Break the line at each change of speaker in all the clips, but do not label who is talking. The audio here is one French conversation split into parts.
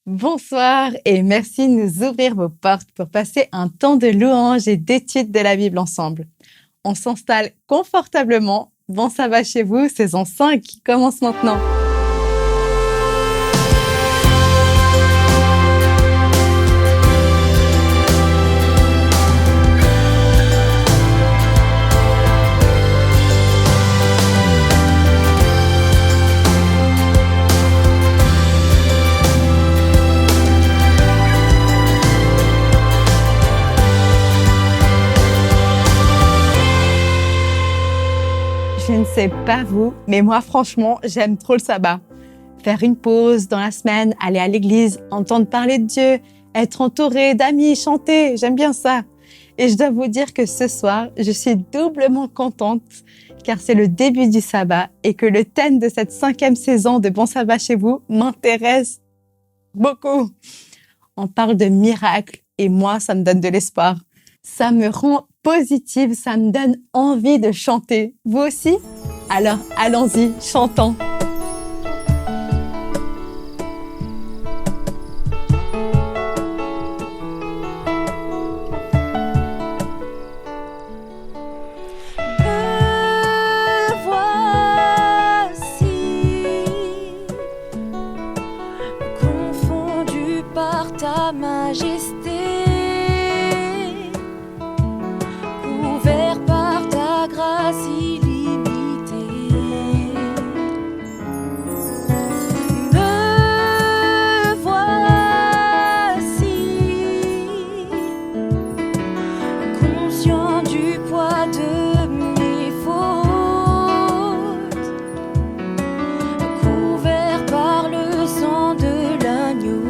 Bonsoir et merci de nous ouvrir vos portes pour passer un temps de louange et d'étude de la Bible ensemble. On s'installe confortablement. Bon sabbat chez vous, saison 5 qui commence maintenant. Je ne sais pas vous, mais moi franchement, j'aime trop le sabbat. Faire une pause dans la semaine, aller à l'église, entendre parler de Dieu, être entouré d'amis, chanter, j'aime bien ça. Et je dois vous dire que ce soir, je suis doublement contente car c'est le début du sabbat et que le thème de cette 5e saison de Bon Sabbat chez vous m'intéresse beaucoup. On parle de miracles et moi, ça me donne de l'espoir. Ça me rend positive, ça me donne envie de chanter. Vous aussi? Alors allons-y, chantons.
Confondu par ta majesté, couvert par ta grâce illimitée. Me voici, conscient du poids de mes fautes, couvert par le sang de l'agneau.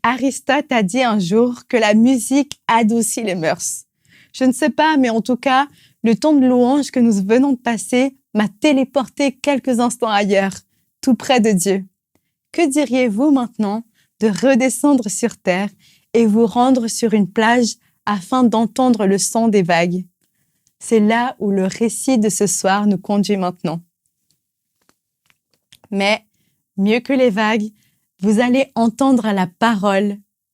Aristote a dit un jour que la musique adoucit les mœurs. Je ne sais pas, mais en tout cas, le temps de louange que nous venons de passer m'a téléporté quelques instants ailleurs, tout près de Dieu. Que diriez-vous maintenant de redescendre sur terre et vous rendre sur une plage afin d'entendre le son des vagues? C'est là où le récit de ce soir nous conduit maintenant. Mais, mieux que les vagues, vous allez entendre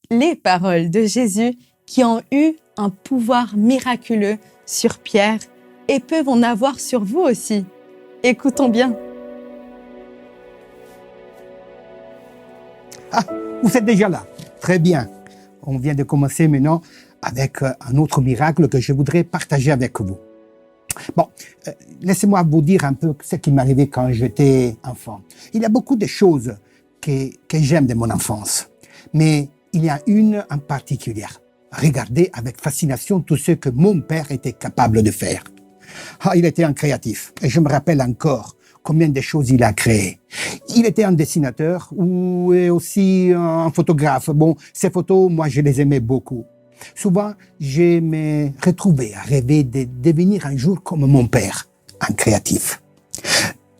les paroles de Jésus qui ont eu un pouvoir miraculeux sur Pierre et peuvent en avoir sur vous aussi. Écoutons bien.
Ah, vous êtes déjà là. Très bien. On vient de commencer maintenant avec un autre miracle que je voudrais partager avec vous. Bon, laissez-moi vous dire un peu ce qui m'est arrivé quand j'étais enfant. Il y a beaucoup de choses que j'aime de mon enfance, mais il y a une en particulier. Regardez avec fascination tout ce que mon père était capable de faire. Ah, il était un créatif, et je me rappelle encore combien de choses il a créées. Il était un dessinateur ou aussi un photographe. Bon, ces photos, moi, je les aimais beaucoup. Souvent, je me retrouvais à rêver de devenir un jour comme mon père, un créatif.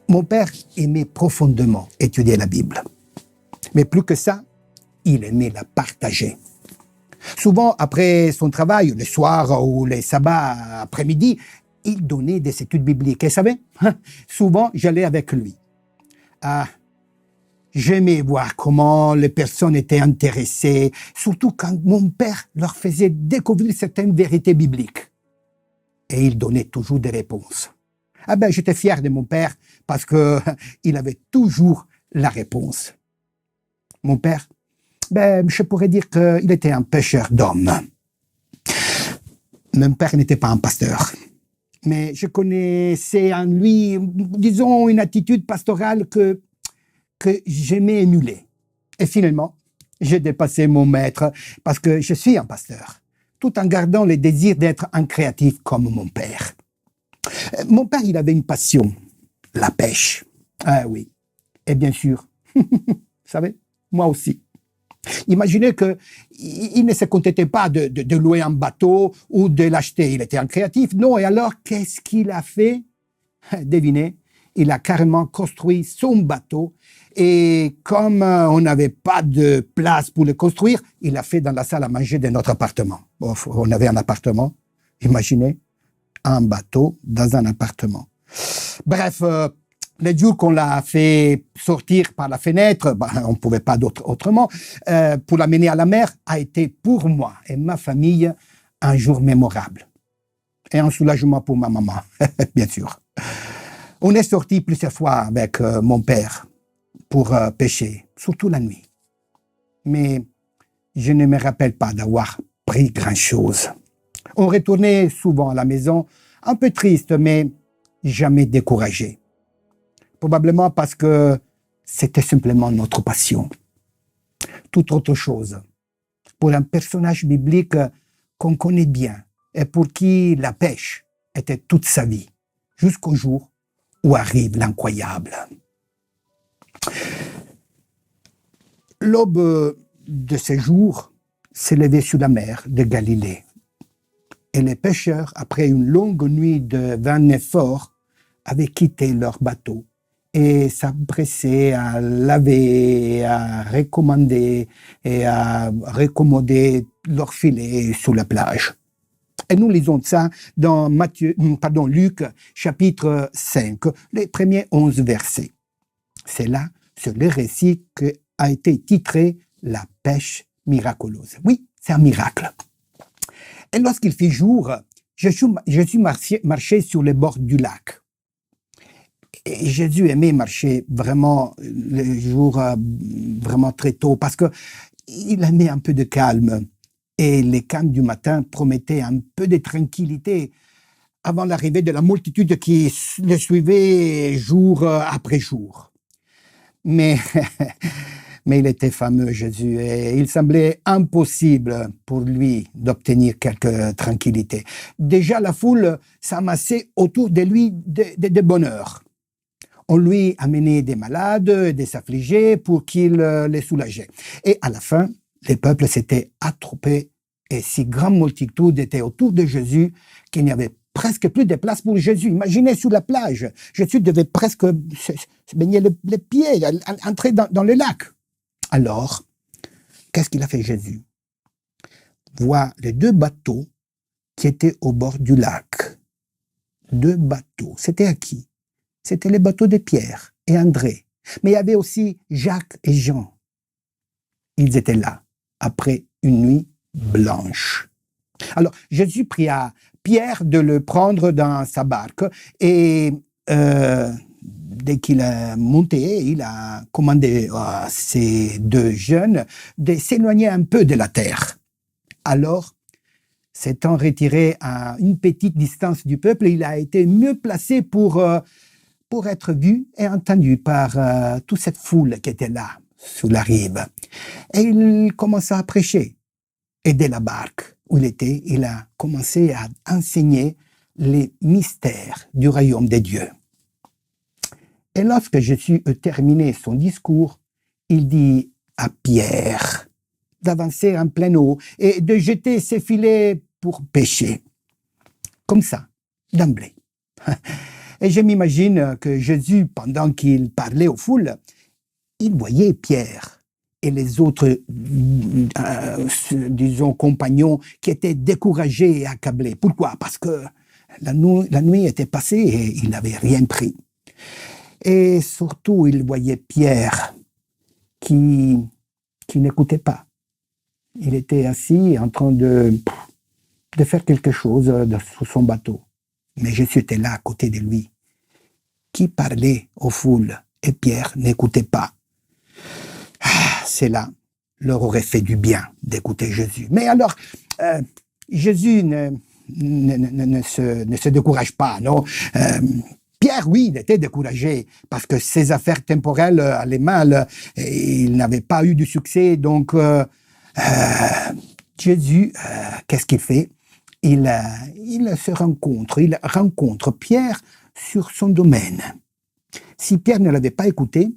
Mon père aimait profondément étudier la Bible. Mais plus que ça, il aimait la partager. Souvent, après son travail, le soir ou les sabbats après-midi, il donnait des études bibliques. Et vous savez, souvent, j'allais avec lui. J'aimais voir comment les personnes étaient intéressées, surtout quand mon père leur faisait découvrir certaines vérités bibliques. Et il donnait toujours des réponses. J'étais fier de mon père parce que il avait toujours la réponse. Mon père, je pourrais dire qu'il était un pêcheur d'hommes. Mon père n'était pas un pasteur. Mais je connaissais en lui, disons, une attitude pastorale que j'aimais émuler. Et finalement, j'ai dépassé mon maître parce que je suis un pasteur, tout en gardant le désir d'être un créatif comme mon père. Mon père, il avait une passion, la pêche. Ah oui. Et bien sûr, vous savez, moi aussi. Imaginez qu'il ne se contentait pas de louer un bateau ou de l'acheter. Il était un créatif. Non, et alors, qu'est-ce qu'il a fait? Devinez, il a carrément construit son bateau. Et comme on n'avait pas de place pour le construire, il l'a fait dans la salle à manger de notre appartement. Bon, on avait un appartement. Imaginez, un bateau dans un appartement. Bref, le jour qu'on l'a fait sortir par la fenêtre, on ne pouvait pas autrement, pour l'amener à la mer, a été pour moi et ma famille un jour mémorable. Et un soulagement pour ma maman, bien sûr. On est sorti plusieurs fois avec mon père pour pêcher, surtout la nuit. Mais je ne me rappelle pas d'avoir pris grand-chose. On retournait souvent à la maison, un peu triste, mais jamais découragé. Probablement parce que c'était simplement notre passion. Toute autre chose. Pour un personnage biblique qu'on connaît bien et pour qui la pêche était toute sa vie, jusqu'au jour où arrive l'incroyable. L'aube de ce jour s'est levée sur la mer de Galilée. Et les pêcheurs, après une longue nuit de vains efforts, avaient quitté leur bateau et s'empressaient à laver, à recommander et à raccommoder leur filet sur la plage. Et nous lisons ça dans Luc, chapitre 5, les premiers 11 versets. C'est là, sur le récit qui a été titré « La pêche miraculeuse ». Oui, c'est un miracle. Et lorsqu'il fit jour, Jésus marchait sur les bords du lac. Et Jésus aimait marcher vraiment le jour vraiment très tôt parce qu'il aimait un peu de calme. Et les calmes du matin promettaient un peu de tranquillité avant l'arrivée de la multitude qui le suivait jour après jour. Mais il était fameux, Jésus, et il semblait impossible pour lui d'obtenir quelque tranquillité. Déjà, la foule s'amassait autour de lui de bonne heure. On lui amenait des malades, des affligés pour qu'il les soulageait. Et à la fin, les peuples s'étaient attroupés et si grande multitude était autour de Jésus qu'il n'y avait presque plus de place pour Jésus. Imaginez sur la plage, Jésus devait presque se baigner les pieds, entrer dans le lac. Alors, qu'est-ce qu'il a fait Jésus? Voit les 2 bateaux qui étaient au bord du lac. 2 bateaux. C'était à qui? C'était les bateaux de Pierre et André. Mais il y avait aussi Jacques et Jean. Ils étaient là, après une nuit blanche. Alors, Jésus pria Pierre de le prendre dans sa barque et dès qu'il est monté, il a commandé à ces 2 jeunes de s'éloigner un peu de la terre. Alors, s'étant retiré à une petite distance du peuple, il a été mieux placé pour être vu et entendu par toute cette foule qui était là, sous la rive. Et il commença à prêcher. Et dès la barque où il était, il a commencé à enseigner les mystères du royaume des dieux. Et lorsque Jésus eut terminé son discours, il dit à Pierre d'avancer en pleine eau et de jeter ses filets pour pêcher. Comme ça, d'emblée. Et je m'imagine que Jésus, pendant qu'il parlait aux foules, il voyait Pierre et les autres, disons, compagnons qui étaient découragés et accablés. Pourquoi? Parce que la nuit était passée et il n'avait rien pris. Et surtout, il voyait Pierre qui n'écoutait pas. Il était assis en train de faire quelque chose sous son bateau. Mais Jésus était là à côté de lui, qui parlait aux foules, et Pierre n'écoutait pas. C'est là, leur aurait fait du bien d'écouter Jésus. Mais alors, Jésus ne se décourage pas, non? Pierre, oui, il était découragé parce que ses affaires temporelles allaient mal, et il n'avait pas eu du succès. Donc, Jésus, qu'est-ce qu'il fait? Il rencontre Pierre sur son domaine. Si Pierre ne l'avait pas écouté,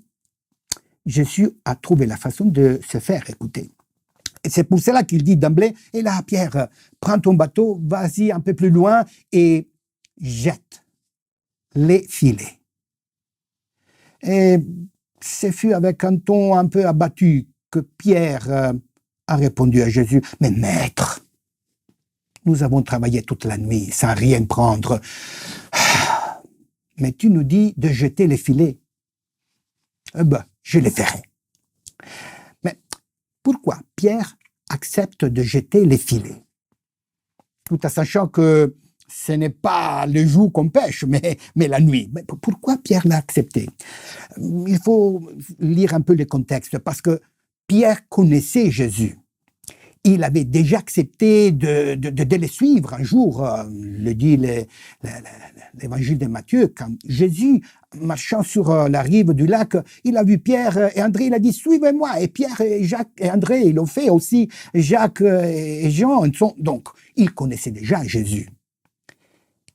Jésus a trouvé la façon de se faire écouter. Et c'est pour cela qu'il dit d'emblée, et là, Pierre, prends ton bateau, vas-y un peu plus loin et jette les filets. Et ce fut avec un ton un peu abattu que Pierre a répondu à Jésus, « Mais maître, nous avons travaillé toute la nuit sans rien prendre. Mais tu nous dis de jeter les filets. Je les ferai. » Mais pourquoi Pierre accepte de jeter les filets? Tout en sachant que ce n'est pas le jour qu'on pêche, mais la nuit. Mais pourquoi Pierre l'a accepté? Il faut lire un peu le contexte, parce que Pierre connaissait Jésus. Il avait déjà accepté de les suivre un jour, le dit l'évangile de Matthieu, quand Jésus, marchant sur la rive du lac, il a vu Pierre et André, il a dit « Suivez-moi ». Et Pierre et Jacques et André, ils l'ont fait aussi, Jacques et Jean. Donc, il connaissait déjà Jésus.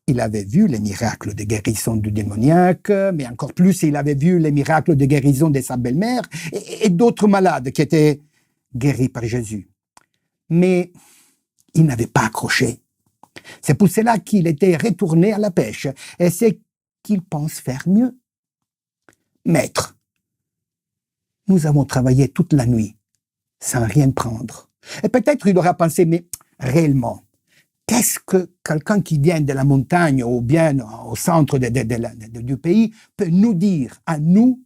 Il avait vu les miracles de guérison du démoniaque, mais encore plus, il avait vu les miracles de guérison de sa belle-mère et d'autres malades qui étaient guéris par Jésus. Mais il n'avait pas accroché. C'est pour cela qu'il était retourné à la pêche. Et c'est qu'il pense faire mieux. Maître, nous avons travaillé toute la nuit sans rien prendre. Et peut-être il aura pensé, mais réellement, qu'est-ce que quelqu'un qui vient de la montagne ou bien au centre du pays peut nous dire à nous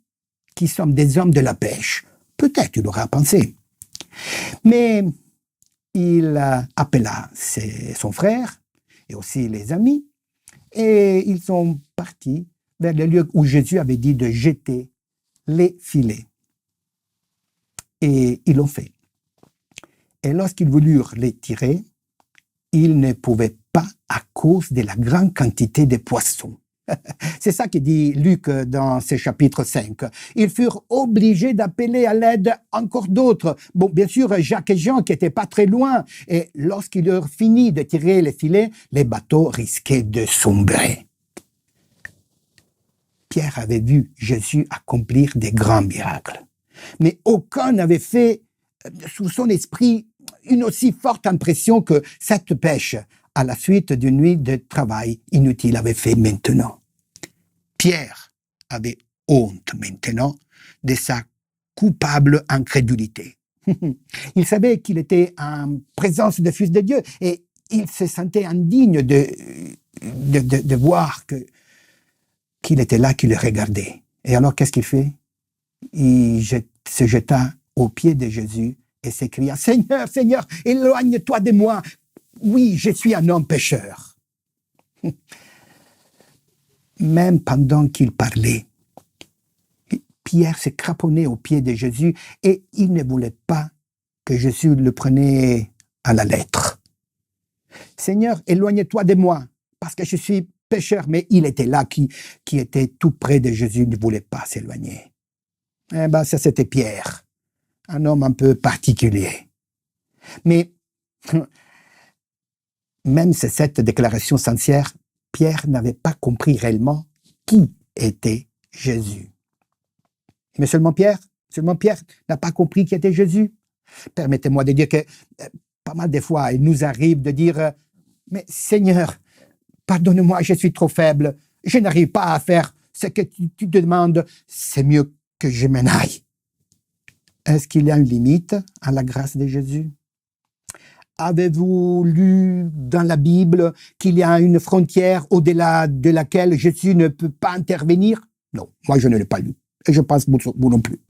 qui sommes des hommes de la pêche? Peut-être il aura pensé. Mais il appela son frère et aussi les amis, et ils sont partis vers le lieu où Jésus avait dit de jeter les filets. Et ils l'ont fait. Et lorsqu'ils voulurent les tirer, ils ne pouvaient pas à cause de la grande quantité de poissons. C'est ça que dit Luc dans ce chapitre 5. Ils furent obligés d'appeler à l'aide encore d'autres. Bon, bien sûr, Jacques et Jean qui n'étaient pas très loin. Et lorsqu'ils eurent fini de tirer les filets, les bateaux risquaient de sombrer. Pierre avait vu Jésus accomplir des grands miracles. Mais aucun n'avait fait sous son esprit une aussi forte impression que cette pêche, à la suite d'une nuit de travail inutile, avait fait maintenant. Pierre avait honte maintenant de sa coupable incrédulité. Il savait qu'il était en présence du Fils de Dieu et il se sentait indigne de voir qu'il était là, qu'il le regardait. Et alors, qu'est-ce qu'il fait? Il se jeta aux pieds de Jésus et s'écria, « Seigneur, Seigneur, éloigne-toi de moi. Oui, je suis un homme pécheur. » Même pendant qu'il parlait, Pierre se craponnait aux pieds de Jésus et il ne voulait pas que Jésus le prenait à la lettre. « Seigneur, éloigne-toi de moi, parce que je suis pécheur. » Mais il était là, qui était tout près de Jésus, ne voulait pas s'éloigner. Eh ben, ça, c'était Pierre, un homme un peu particulier. Mais même si cette déclaration sincère, Pierre n'avait pas compris réellement qui était Jésus. Mais seulement Pierre n'a pas compris qui était Jésus. Permettez-moi de dire que pas mal de fois, il nous arrive de dire « Mais Seigneur, pardonne-moi, je suis trop faible, je n'arrive pas à faire ce que tu demandes, c'est mieux que je m'en aille. » Est-ce qu'il y a une limite à la grâce de Jésus? Avez-vous lu dans la Bible qu'il y a une frontière au-delà de laquelle Jésus ne peut pas intervenir? Non, moi je ne l'ai pas lu. Et je pense que vous non plus.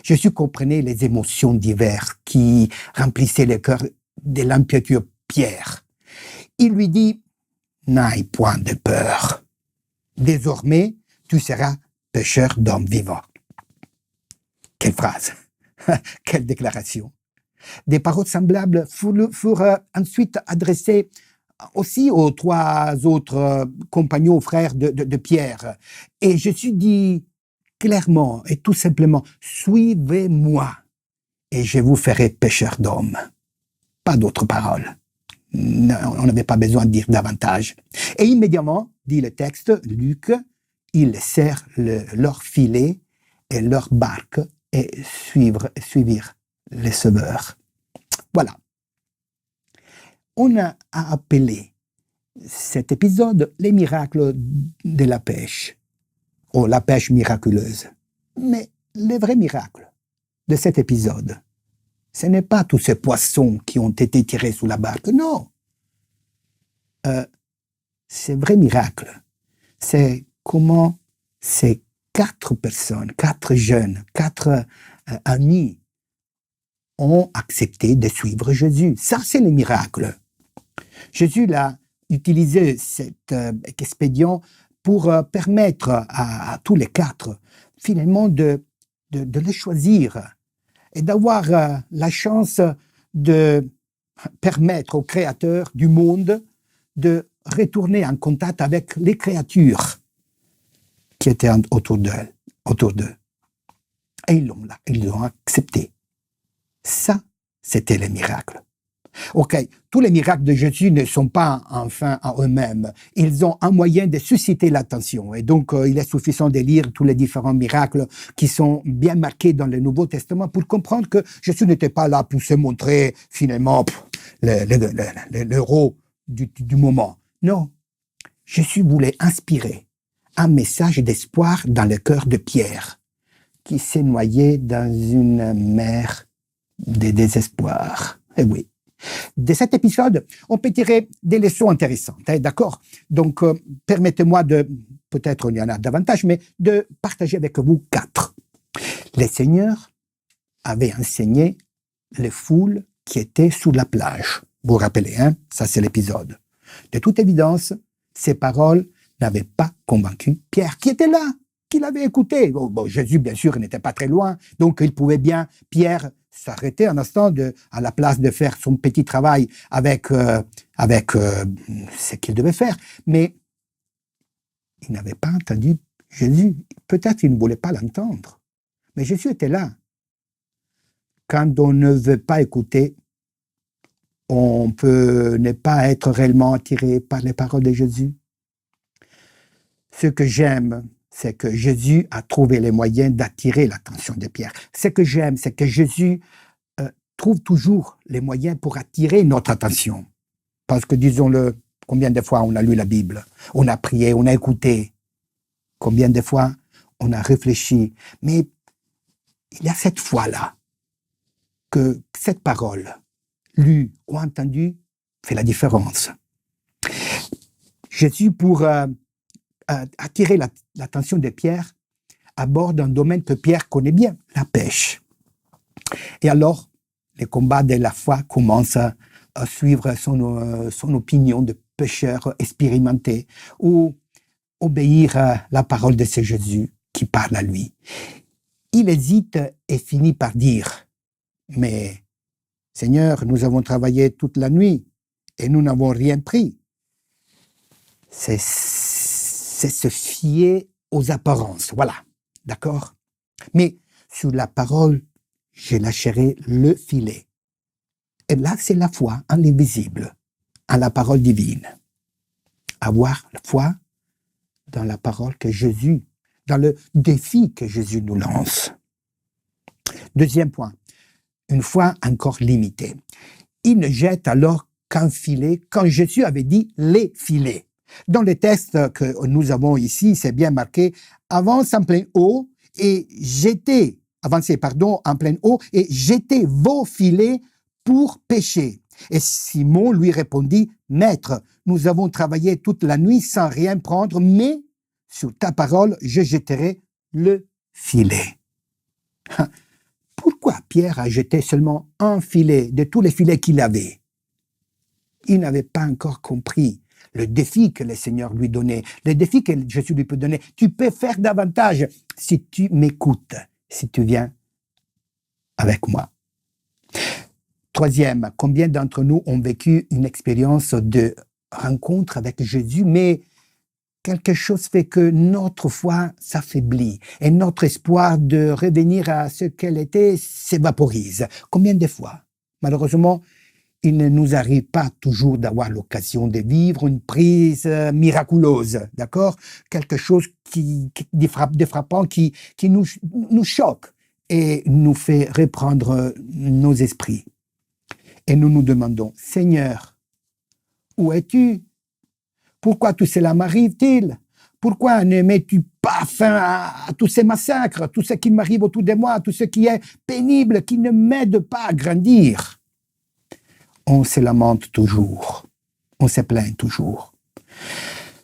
Jésus comprenait les émotions diverses qui remplissaient le cœur de l'impétueux Pierre. Il lui dit, « N'aie point de peur. Désormais, tu seras pécheur d'hommes vivants. » Quelle phrase! Quelle déclaration! Des paroles semblables furent ensuite adressées aussi aux 3 autres compagnons, frères de Pierre. Et Jésus dit clairement et tout simplement, « Suivez-moi et je vous ferai pécheur d'hommes. » Pas d'autres paroles. Non, on n'avait pas besoin de dire davantage. Et immédiatement, dit le texte, Luc, ils laissèrent leur filet et leur barque et suivirent les sauveurs. Voilà. On a appelé cet épisode les miracles de la pêche, ou la pêche miraculeuse. Mais le vrai miracle de cet épisode, ce n'est pas tous ces poissons qui ont été tirés sous la barque, non. Ce vrai miracle, c'est comment ces 4 personnes, 4 jeunes, 4 amis ont accepté de suivre Jésus. Ça, c'est le miracle. Jésus a utilisé cet expédient pour permettre à tous les 4, finalement, de les choisir et d'avoir la chance de permettre au Créateur du monde de retourner en contact avec les créatures qui étaient autour d'eux. Et ils l'ont accepté. Ça, c'était le miracle. Ok, tous les miracles de Jésus ne sont pas enfin en eux-mêmes. Ils ont un moyen de susciter l'attention. Et donc, il est suffisant de lire tous les différents miracles qui sont bien marqués dans le Nouveau Testament pour comprendre que Jésus n'était pas là pour se montrer finalement l'héros du moment. Non, Jésus voulait inspirer un message d'espoir dans le cœur de Pierre, qui s'est noyé dans une mer de désespoir. Eh oui. De cet épisode, on peut tirer des leçons intéressantes, d'accord? Donc, permettez-moi peut-être il y en a davantage, mais de partager avec vous 4. Le Seigneur avait enseigné les foules qui étaient sur la plage. Vous vous rappelez, ça c'est l'épisode. De toute évidence, ces paroles n'avaient pas convaincu Pierre, qui était là, qui l'avait écouté. Bon, Jésus, bien sûr, n'était pas très loin, donc il pouvait bien, Pierre, s'arrêter un instant à la place de faire son petit travail avec ce qu'il devait faire. Mais il n'avait pas entendu Jésus. Peut-être il ne voulait pas l'entendre. Mais Jésus était là. Quand on ne veut pas écouter, on peut ne pas être réellement attiré par les paroles de Jésus. Ce que j'aime, c'est que Jésus a trouvé les moyens d'attirer l'attention de Pierre. Ce que j'aime, c'est que Jésus trouve toujours les moyens pour attirer notre attention. Parce que, disons-le, combien de fois on a lu la Bible, on a prié, on a écouté, combien de fois on a réfléchi. Mais il y a cette fois-là que cette parole, lue ou entendue, fait la différence. Jésus, pour attirer l'attention de Pierre, aborde un domaine que Pierre connaît bien, la pêche. Et alors, les combats de la foi commencent à suivre son opinion de pêcheur expérimenté ou obéir à la parole de ce Jésus qui parle à lui. Il hésite et finit par dire « Mais Seigneur, nous avons travaillé toute la nuit et nous n'avons rien pris. » C'est se fier aux apparences, voilà, d'accord? Mais sur la parole, je lâcherai le filet. Et là, c'est la foi en l'invisible, en la parole divine. Avoir la foi dans la parole que Jésus, dans le défi que Jésus nous lance. Deuxième point, une foi encore limitée. Il ne jette alors qu'un filet quand Jésus avait dit les filets. Dans le texte que nous avons ici, c'est bien marqué « avance en pleine eau et avancez en pleine eau et jetez vos filets pour pêcher. » Et Simon lui répondit « Maître, nous avons travaillé toute la nuit sans rien prendre, mais sur ta parole, je jetterai le filet. » Pourquoi Pierre a jeté seulement un filet de tous les filets qu'il avait? Il n'avait pas encore compris le défi que le Seigneur lui donnait, le défi que Jésus lui peut donner. Tu peux faire davantage si tu m'écoutes, si tu viens avec moi. Troisième, combien d'entre nous ont vécu une expérience de rencontre avec Jésus, mais quelque chose fait que notre foi s'affaiblit et notre espoir de revenir à ce qu'elle était s'évaporise. Combien de fois? Malheureusement, il ne nous arrive pas toujours d'avoir l'occasion de vivre une prise miraculeuse, d'accord? Quelque chose de frappant qui nous choque et nous fait reprendre nos esprits. Et nous nous demandons, Seigneur, où es-tu? Pourquoi tout cela m'arrive-t-il? Pourquoi ne mets-tu pas fin à tous ces massacres, tout ce qui m'arrive autour de moi, tout ce qui est pénible, qui ne m'aide pas à grandir? On se lamente toujours, on se plaint toujours.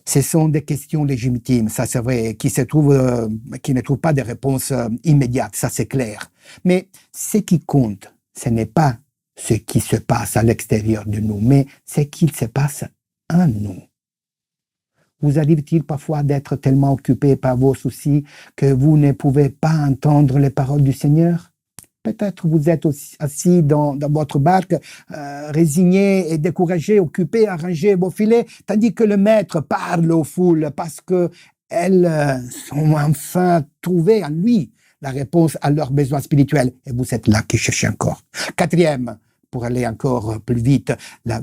Ce sont des questions légitimes, ça c'est vrai, qui ne trouvent pas de réponse immédiate, ça c'est clair. Mais ce qui compte, ce n'est pas ce qui se passe à l'extérieur de nous, mais ce qu'il se passe en nous. Vous arrive-t-il parfois d'être tellement occupé par vos soucis que vous ne pouvez pas entendre les paroles du Seigneur? Peut-être vous êtes assis dans votre barque, résigné et découragé, occupé à ranger vos filets, tandis que le Maître parle aux foules parce qu'elles sont enfin trouvées en lui la réponse à leurs besoins spirituels. Et vous êtes là qui cherchez encore. Quatrième, pour aller encore plus vite, le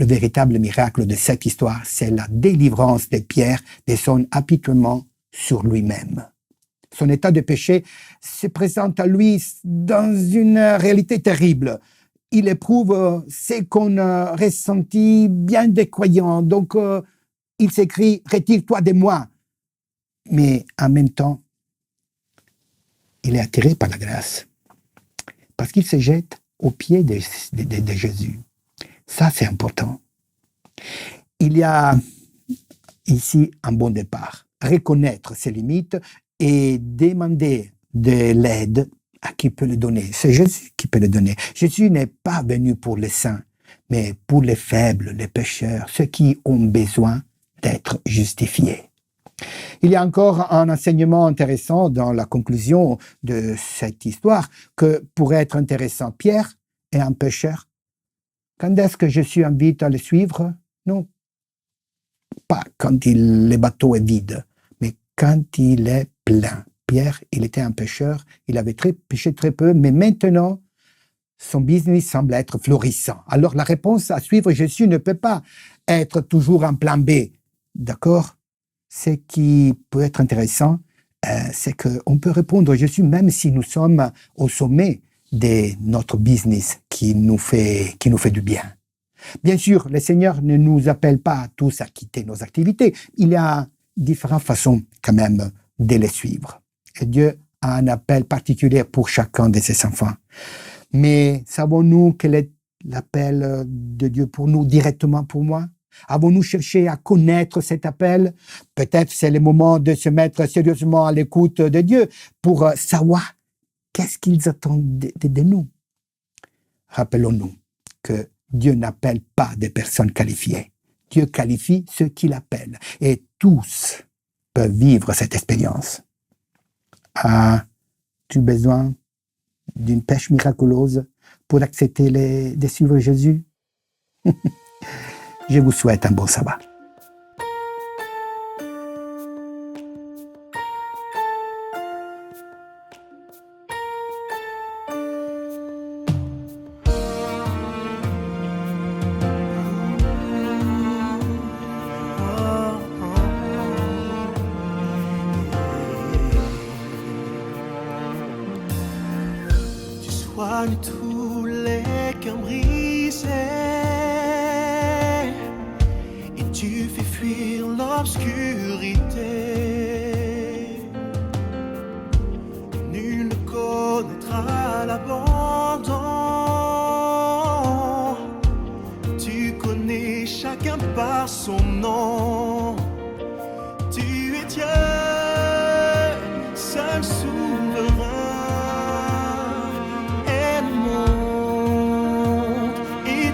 véritable miracle de cette histoire, c'est la délivrance de Pierre de son apitoiement sur lui-même. Son état de péché se présente à lui dans une réalité terrible. Il éprouve ce qu'on a ressenti bien des croyants. Donc, il s'écrie « Retire-toi de moi ». Mais en même temps, il est attiré par la grâce. Parce qu'il se jette aux pieds de Jésus. Ça, c'est important. Il y a ici un bon départ. Reconnaître ses limites et demander de l'aide à qui peut le donner. C'est Jésus qui peut le donner. Jésus n'est pas venu pour les saints, mais pour les faibles, les pécheurs, ceux qui ont besoin d'être justifiés. Il y a encore un enseignement intéressant dans la conclusion de cette histoire que pourrait être intéressant. Pierre est un pécheur. Quand est-ce que Jésus invite à le suivre? Non, pas quand le bateau est vide, mais quand il est plein. Pierre, il était un pécheur, il avait péché très peu, mais maintenant, son business semble être florissant. Alors la réponse à suivre Jésus ne peut pas être toujours un plan B, d'accord? Ce qui peut être intéressant, c'est qu'on peut répondre à Jésus même si nous sommes au sommet de notre business qui nous fait du bien. Bien sûr, le Seigneur ne nous appelle pas tous à quitter nos activités. Il y a différentes façons quand même de les suivre. Et Dieu a un appel particulier pour chacun de ses enfants. Mais savons-nous quel est l'appel de Dieu pour nous, directement pour moi? Avons-nous cherché à connaître cet appel? Peut-être c'est le moment de se mettre sérieusement à l'écoute de Dieu pour savoir qu'est-ce qu'il attend de nous. Rappelons-nous que Dieu n'appelle pas des personnes qualifiées. Dieu qualifie ceux qu'il appelle. Et tous peuvent vivre cette expérience. As-tu besoin d'une pêche miraculeuse pour accepter de suivre Jésus? Je vous souhaite un bon sabbat.
Soigne tous les cœurs brisés et tu fais fuir l'obscurité. Nul ne connaîtra l'abandon. Tu connais chacun par son nom. Tu es Dieu, seul souverain.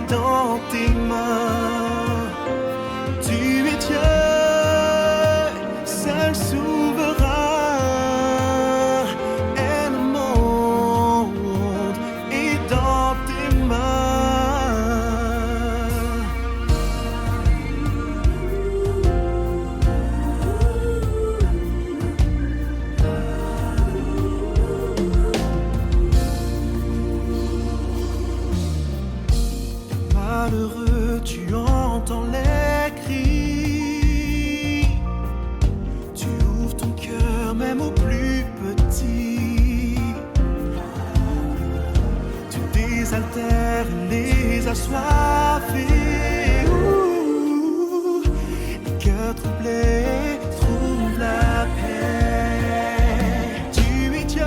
Dans tes mains, tu es Dieu, seul souverain, et le monde est dans tes mains. Malheureux, tu entends les cris. Tu ouvres ton cœur même au plus petit. Tu désaltères les assoiffés. Les cœurs troublés trouvent la paix. Tu es Dieu.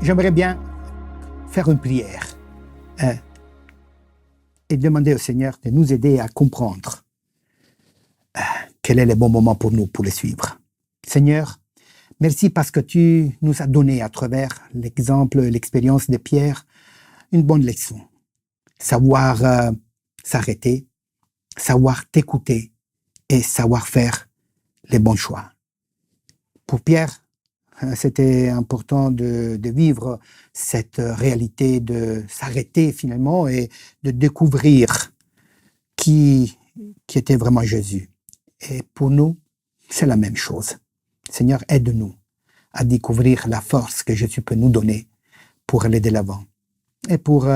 j'aimerais bien faire une prière et demander au Seigneur de nous aider à comprendre quel est le bon moment pour nous pour le suivre. Seigneur, merci parce que tu nous as donné à travers l'exemple, l'expérience de Pierre, une bonne leçon. Savoir s'arrêter, savoir t'écouter et savoir faire les bons choix. Pour Pierre, c'était important de vivre cette réalité, de s'arrêter finalement et de découvrir qui était vraiment Jésus. Et pour nous, c'est la même chose. Seigneur, aide-nous à découvrir la force que Jésus peut nous donner pour aller de l'avant et pour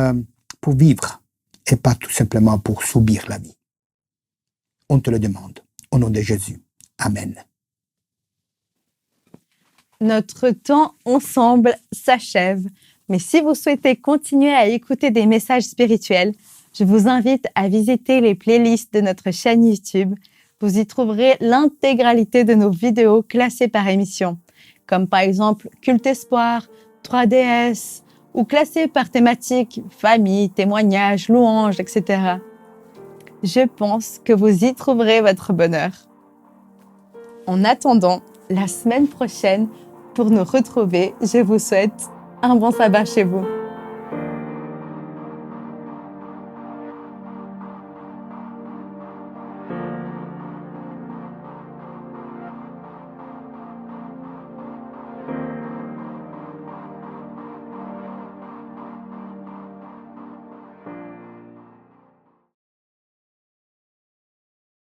vivre et pas tout simplement pour subir la vie. On te le demande. Au nom de Jésus. Amen.
Notre temps ensemble s'achève, mais si vous souhaitez continuer à écouter des messages spirituels, je vous invite à visiter les playlists de notre chaîne YouTube. Vous y trouverez l'intégralité de nos vidéos classées par émission, comme par exemple Culte Espoir, 3DS, ou classées par thématique, famille, témoignages, louanges, etc. Je pense que vous y trouverez votre bonheur. En attendant, la semaine prochaine, pour nous retrouver, je vous souhaite un bon sabbat chez vous.